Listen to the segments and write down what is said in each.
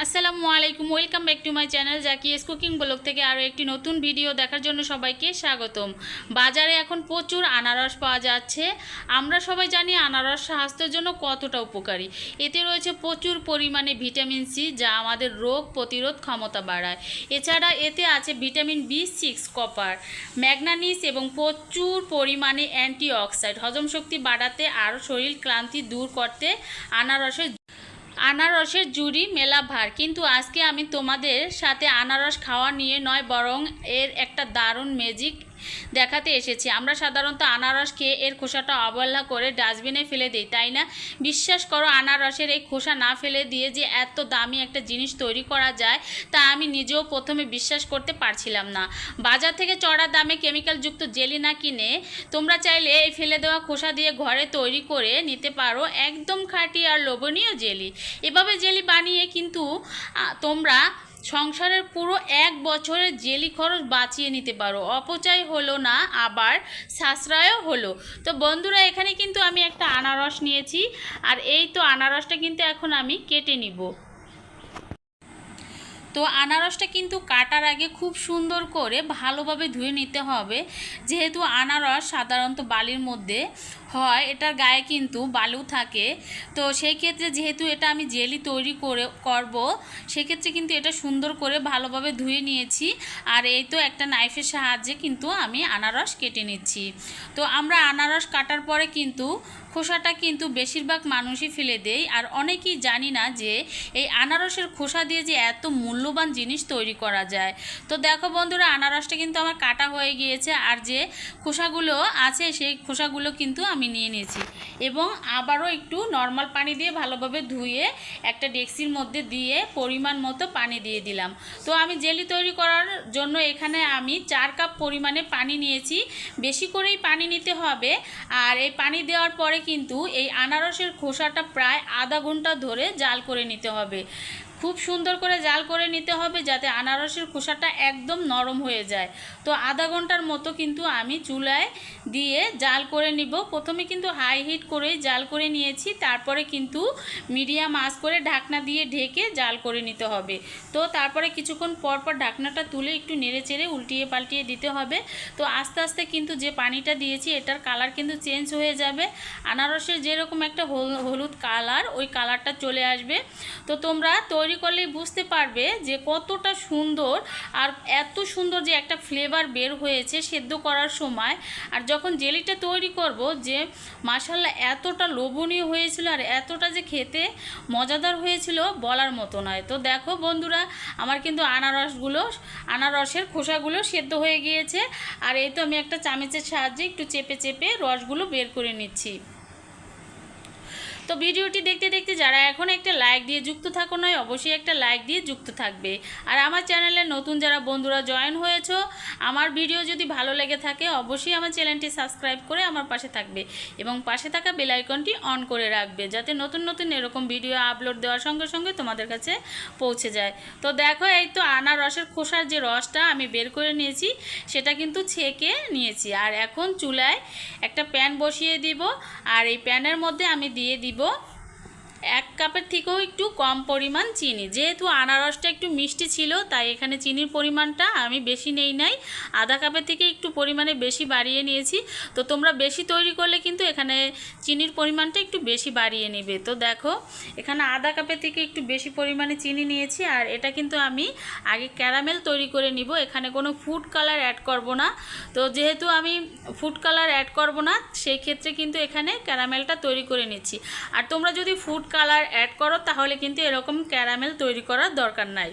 আসসালামু আলাইকুম, welcome back to my channel Zaki's cooking vlog থেকে আরও একটি নতুন ভিডিও দেখার জন্য সবাইকে স্বাগতম। বাজারে এখন প্রচুর আনারস পাওয়া যাচ্ছে। আমরা সবাই জানি আনারস স্বাস্থ্যের জন্য কতটা উপকারী। এতে রয়েছে প্রচুর পরিমাণে ভিটামিন সি, যা আমাদের রোগ প্রতিরোধ ক্ষমতা বাড়ায়। এছাড়া এতে আছে ভিটামিন বি6, কপার, ম্যাগনেসিয়াম এবং প্রচুর পরিমাণে অ্যান্টিঅক্সিডেন্ট, হজম শক্তি বাড়াতে আর শরীর ক্লান্তি দূর করতে আনারসের জুড়ি মেলা ভার। কিন্তু আজকে আমি তোমাদের সাথে আনারস খাওয়া নিয়ে নয়, বরং এর একটা দারুণ ম্যাজিক দেখাতে এসেছি। আমরা সাধারণত আনারস খেয়ে এর খোসাটা অবহেলা করে ডাস্টবিনে ফেলে দিই, তাই না? বিশ্বাস করো, আনারসের এই খোসা না ফেলে দিয়ে যে এত দামি একটা জিনিস তৈরি করা যায়, তা আমি নিজেও প্রথমে বিশ্বাস করতে পারছিলাম না। বাজার থেকে চড়া দামে কেমিক্যালযুক্ত জেলি না কিনে তোমরা চাইলে এই ফেলে দেওয়া খোসা দিয়ে ঘরে তৈরি করে নিতে পারো একদম খাঁটি আর লোভনীয় জেলি। এভাবে জেলি বানিয়ে কিন্তু তোমরা সংসারের পুরো 1 বছরের জেলি খরচ বাঁচিয়ে নিতে পারো। অপচয় হলো না, আবার সাশ্রয়ও হলো। তো বন্ধুরা, এখানে কিন্তু আমি একটা আনারস নিয়েছি, আর এই তো আনারসটা কিন্তু এখন আমি কেটে নিব। তো আনারসটা কিন্তু কাটার আগে খুব সুন্দর করে ভালোভাবে ধুয়ে নিতে হবে, যেহেতু আনারস সাধারণত বালির মধ্যে হয়, এটার গায়ে কিন্তু বালু থাকে। তো সেই ক্ষেত্রে যেহেতু এটা আমি জেলি তৈরি করব, সেক্ষেত্রে কিন্তু এটা সুন্দর করে ভালোভাবে ধুয়ে নিয়েছি। আর এই তো একটা নাইফের সাহায্যে কিন্তু আমি আনারস কেটে নিচ্ছি। তো আমরা আনারস কাটার পরে কিন্তু খোসাটা কিন্তু বেশিরভাগ মানুষই ফেলে দেয়, আর অনেকেই জানি না যে এই আনারসের খোসা দিয়ে যে এত মূল্যবান জিনিস তৈরি করা যায়। তো দেখো বন্ধুরা, আনারসটা কিন্তু আমার কাটা হয়ে গিয়েছে, আর যে খোসাগুলো আছে সেই খোসাগুলো কিন্তু আমি নিয়ে নিয়েছি এবং আবারও একটু নর্মাল পানি দিয়ে ভালোভাবে ধুয়ে একটা ডেক্সির মধ্যে দিয়ে পরিমাণ মতো পানি দিয়ে দিলাম। তো আমি জেলি তৈরি করার জন্য এখানে আমি 4 কাপ পরিমাণে পানি নিয়েছি। বেশি করেই পানি নিতে হবে। আর এই পানি দেওয়ার পরে কিন্তু এই আনারসের খোসাটা প্রায় আধা ঘন্টা ধরে জাল করে নিতে হবে। খুব সুন্দর করে জাল করে নিতে হবে, যাতে আনারসের খোসাটা একদম নরম হয়ে যায়। তো আধা ঘন্টার মতো কিন্তু আমি চুলায় দিয়ে জাল করে নিব। প্রথমে কিন্তু হাই হিট করেই জাল করে নিয়েছি, তারপরে কিন্তু মিডিয়াম আঁচ করে ঢাকনা দিয়ে ঢেকে জাল করে নিতে হবে। তো তারপরে কিছুক্ষণ পর পর ঢাকনাটা তুলে একটু নেড়ে চেড়ে উল্টিয়ে পাল্টিয়ে দিতে হবে। তো আস্তে আস্তে কিন্তু যে পানিটা দিয়েছি এটার কালার কিন্তু চেঞ্জ হয়ে যাবে। আনারসের যেরকম একটা হলুদ কালার, ওই কালারটা চলে আসবে। তো তোমরা তৈরি করলেই বুঝতে পারবে যে কতটা সুন্দর, আর এত সুন্দর যে একটা ফ্লেভার বের হয়েছে সেদ্ধ করার সময়। আর যখন জেলিটা তৈরি করব, যে মাশাআল্লাহ এতটা লোভনীয় হয়েছিল আর এতটা যে খেতে মজাদার হয়েছিল বলার মতো নয়। তো দেখো বন্ধুরা, আমার কিন্তু আনারসের খোসাগুলো সেদ্ধ হয়ে গিয়েছে। আর এই তো আমি একটা চামচের সাহায্যে একটু চেপে চেপে রসগুলো বের করে নিচ্ছি। তো ভিডিওটি দেখতে দেখতে যারা এখন একটা লাইক দিয়ে যুক্ত থাকো নয়, অবশ্যই একটা লাইক দিয়ে যুক্ত থাকবে। আর আমার চ্যানেলে নতুন যারা বন্ধুরা জয়েন হয়েছো, আমার ভিডিও যদি ভালো লেগে থাকে অবশ্যই আমার চ্যানেলটি সাবস্ক্রাইব করে আমার পাশে থাকবে এবং পাশে থাকা বেল আইকনটি অন করে রাখবে, যাতে নতুন নতুন এরকম ভিডিও আপলোড দেওয়ার সঙ্গে সঙ্গে তোমাদের কাছে পৌঁছে যায়। তো দেখো, এই তো আনারসের খোসার যে রসটা আমি বের করে নিয়েছি সেটা কিন্তু ছেঁকে নিয়েছি। আর এখন চুলায় একটা প্যান বসিয়ে দিব, আর এই প্যানের মধ্যে আমি দিয়ে দিব 1 কাপের থেকেও একটু কম পরিমাণ চিনি। যেহেতু আনারসটা একটু মিষ্টি ছিল, তাই এখানে চিনির পরিমাণটা আমি বেশি নেই নাই, আধা কাপের থেকে একটু পরিমাণে বেশি বাড়িয়ে নিয়েছি। তো তোমরা বেশি তৈরি করলে কিন্তু এখানে চিনির পরিমাণটা একটু বেশি বাড়িয়ে নেবে। তো দেখো, এখানে আধা কাপের থেকে একটু বেশি পরিমাণে চিনি নিয়েছি। আর এটা কিন্তু আমি আগে ক্যারামেল তৈরি করে নিব, এখানে কোনো ফুড কালার অ্যাড করব না। তো যেহেতু আমি ফুড কালার অ্যাড করব না, সেই ক্ষেত্রে কিন্তু এখানে ক্যারামেলটা তৈরি করে নিচ্ছি। আর তোমরা যদি ফুড কালার অ্যাড করো তাহলে কিন্তু এরকম ক্যারামেল তৈরি করার দরকার নাই।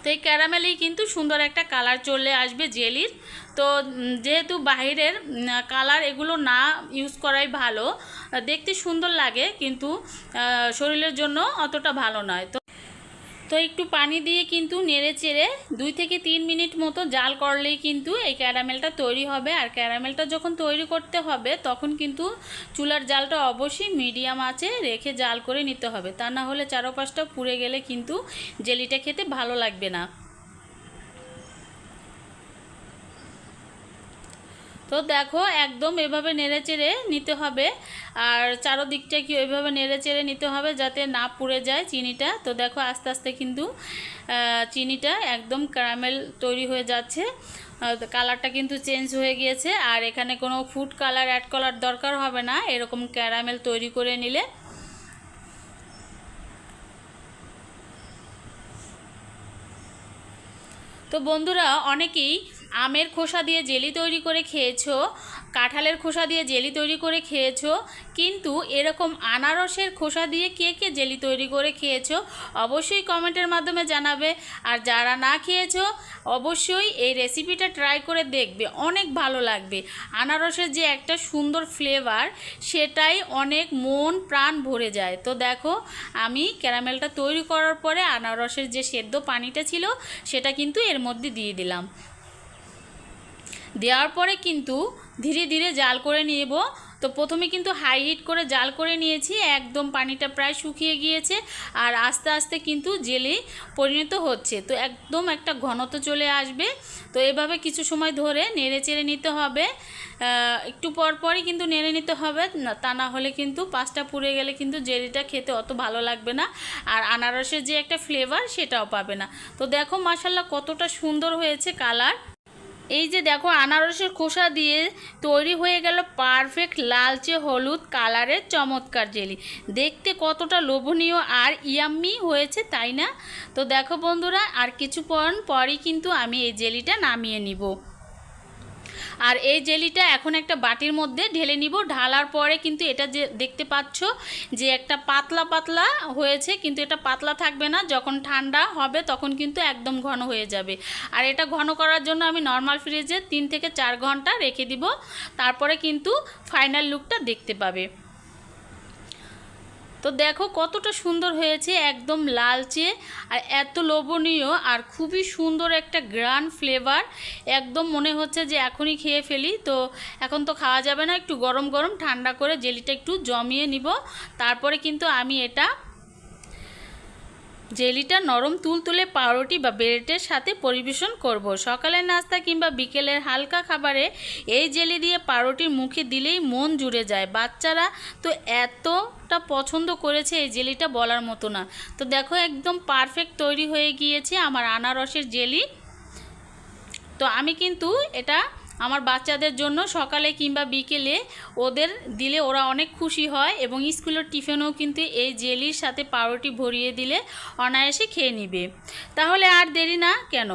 তো এই ক্যারামেলেই কিন্তু সুন্দর একটা কালার চলে আসবে জেলির। তো যেহেতু বাহিরের কালার এগুলো না ইউজ করাই ভালো, দেখতে সুন্দর লাগে কিন্তু শরীরের জন্য অতটা ভালো নয়। তো একটু পানি দিয়ে কিন্তু নেড়ে চেড়ে 2 থেকে 3 মিনিট মতো জাল করলেই কিন্তু এই ক্যারামেলটা তৈরি হবে। আর ক্যারামেলটা যখন তৈরি করতে হবে তখন কিন্তু চুলার জালটা অবশ্যই মিডিয়াম আঁচে রেখে জাল করে নিতে হবে, তা না হলে চারপাশটা পুড়ে গেলে কিন্তু জেলিটা খেতে ভালো লাগবে না। তো দেখো একদম এভাবে নেড়েচেড়ে নিতে হবে, আর চারোদিকটা কি এভাবে নেড়েচেড়ে নিতে হবে যাতে না পুড়ে যায় চিনিটা। তো দেখো আস্তে আস্তে কিন্তু চিনিটা একদম ক্যারামেল তৈরি হয়ে যাচ্ছে, কালারটা কিন্তু চেঞ্জ হয়ে গিয়েছে। আর এখানে কোনো ফুড কালার অ্যাড করার দরকার হবে না এরকম ক্যারামেল তৈরি করে নিলে। তো বন্ধুরা অনেকেই আমের খোসা দিয়ে জেলি তৈরি করে খেয়েছো, কাঁঠালের খোসা দিয়ে জেলি তৈরি করে খেয়েছো, কিন্তু এরকম আনারসের খোসা দিয়ে কে কে জেলি তৈরি করে খেয়েছো অবশ্যই কমেন্টের মাধ্যমে জানাবে। আর যারা না খেয়েছো অবশ্যই এই রেসিপিটা ট্রাই করে দেখবে, অনেক ভালো লাগবে। আনারসের যে একটা সুন্দর ফ্লেভার সেটাই অনেক মন প্রাণ ভরে যায়। তো দেখো আমি ক্যারামেলটা তৈরি করার পরে আনারসের যে সেদ্ধ পানিটা ছিল সেটা কিন্তু এর মধ্যে দিয়ে দিলাম। দেওয়ার পরে কিন্তু ধীরে ধীরে জাল করে নেব। তো প্রথমে কিন্তু হাই হিট করে জাল করে নিয়েছি, একদম পানিটা প্রায় শুকিয়ে গিয়েছে আর আস্তে আস্তে কিন্তু জেলি পরিণত হচ্ছে। তো একদম একটা ঘনত্ব চলে আসবে। তো এভাবে কিছু সময় ধরে নেড়ে চেড়ে নিতে হবে, একটু পরপরই কিন্তু নেড়ে নিতে হবে, তা না হলে কিন্তু পাঁচটা পুড়ে গেলে কিন্তু জেলিটা খেতে অত ভালো লাগবে না, আর আনারসের যে একটা ফ্লেভার সেটাও পাবে না। তো দেখো মাশাআল্লাহ কতটা সুন্দর হয়েছে কালার। এই যে দেখো আনারসের খোসা দিয়ে তৈরি হয়ে গেল পারফেক্ট লালচে হলুদ কালারের চমৎকার জেলি। দেখতে কতটা লোভনীয় আর ইয়াম্মি হয়েছে, তাই না? তো দেখো বন্ধুরা আর কিছুক্ষণ পরই কিন্তু আমি এই জেলিটা নামিয়ে নিব। আর এই জেলিটা এখন একটা বাটির মধ্যে ঢেলে নিব। ঢালার পরে কিন্তু এটা যে দেখতে পাচ্ছ যে একটা পাতলা পাতলা হয়েছে, কিন্তু এটা পাতলা থাকবে না, যখন ঠান্ডা হবে তখন কিন্তু একদম ঘন হয়ে যাবে। আর এটা ঘন করার জন্য আমি নর্মাল ফ্রিজে 3 থেকে 4 ঘন্টা রেখে দিব, তারপরে কিন্তু ফাইনাল লুকটা দেখতে পাবে। তো দেখো কতটা সুন্দর হয়েছে, একদম লালচে আর এত লোভনীয় আর খুবই সুন্দর একটা গ্রান ফ্লেভার। একদম মনে হচ্ছে যে এখনই খেয়ে ফেলি। তো এখন তো খাওয়া যাবে না, একটু গরম গরম ঠান্ডা করে জেলিটা একটু জমিয়ে নিব, তারপরে কিন্তু আমি এটা জেলিটা নরম তুলতুলে পাউরুটি বা ব্রেডের সাথে পরিবেশন করব। সকালের নাস্তা কিংবা বিকেলের হালকা খাবারে এই জেলি দিয়ে পাউরুটির মুখে দিলেই মন জুড়ে যায়। বাচ্চারা তো এতটা পছন্দ করেছে এই জেলিটা বলার মতো না। তো দেখো একদম পারফেক্ট তৈরি হয়ে গিয়েছে আমার আনারসের জেলি। তো আমি কিন্তু এটা আমার বাচ্চাদের জন্য সকালে কিংবা বিকেলে ওদের দিলে ওরা অনেক খুশি হয়, এবং স্কুলের টিফিনেও কিন্তু এই জেলির সাথে পাউরুটি ভরিয়ে দিলে অনায়াসে খেয়ে নিবে। তাহলে আর দেরি না কেন,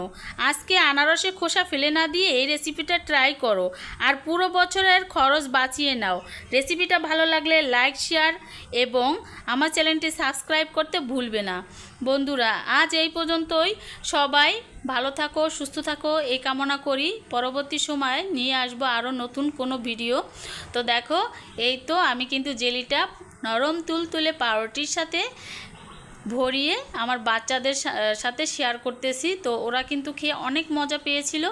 আজকে আনারসের খোসা ফেলে না দিয়ে এই রেসিপিটা ট্রাই করো আর পুরো বছরের খরচ বাঁচিয়ে নাও। রেসিপিটা ভালো লাগলে লাইক শেয়ার এবং আমার চ্যানেলটি সাবস্ক্রাইব করতে ভুলবে না। বন্ধুরা আজ এই পর্যন্তই, সবাই ভালো থাকো সুস্থ থাকো এই কামনা করি। পরবর্তী সময় নিয়ে আসবো আরও নতুন কোনো ভিডিও। তো দেখো এই তো আমি কিন্তু জেলিটা নরম তুলতুলে পাউরুটির সাথে ভরিয়ে আমার বাচ্চাদের সাথে শেয়ার করতেছি। তো ওরা কিন্তু খেয়ে অনেক মজা পেয়েছিল।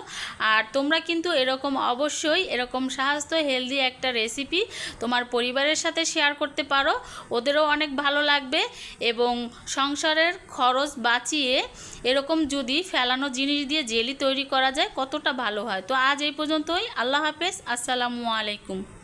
আর তোমরা কিন্তু এরকম অবশ্যই এরকম স্বাস্থ্য হেলদি একটা রেসিপি তোমার পরিবারের সাথে শেয়ার করতে পারো, ওদেরও অনেক ভালো লাগবে এবং সংসারের খরচ বাঁচিয়ে এরকম যদি ফেলানো জিনিস দিয়ে জেলি তৈরি করা যায় কতটা ভালো হয়। তো আজ এই পর্যন্তই, আল্লাহ হাফেজ, আসসালামু আলাইকুম।